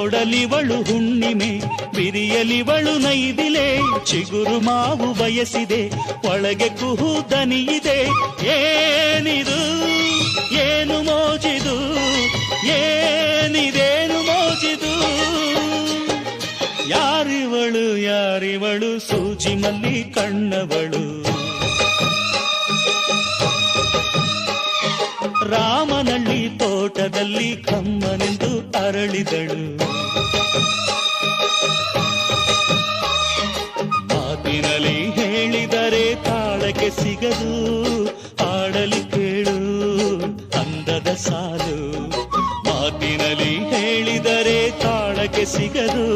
ನೋಡಲಿವಳು ಹುಣ್ಣಿಮೆ, ಬಿರಿಯಲಿವಳು ನೈದಿಲೆ, ಚಿಗುರು ಮಾವು ಬಯಸಿದೆ, ಒಳಗೆ ಕುಹು ದನಿಯಿದೆ. ಏನಿದು ಏನು ಮೋಜಿದು, ಏನಿದೇನು ಮೋಜಿದು, ಯಾರಿವಳು ಯಾರಿವಳು ಸೂಜಿ ಮಲ್ಲಿ ಕಣ್ಣವಳು. ರಾಮನಳ್ಳಿ ತೋಟದಲ್ಲಿ ಕಮ್ಮನೆಂದು ಅರಳಿದಳು. ಮಾತಿನಲ್ಲಿ ಹೇಳಿದರೆ ತಾಳಕ್ಕೆ ಸಿಗದು, ಹಾಡಲಿ ಕೇಳು ಅಂದದ ಸಾಲು. ಮಾತಿನಲ್ಲಿ ಹೇಳಿದರೆ ತಾಳಕ್ಕೆ ಸಿಗದು,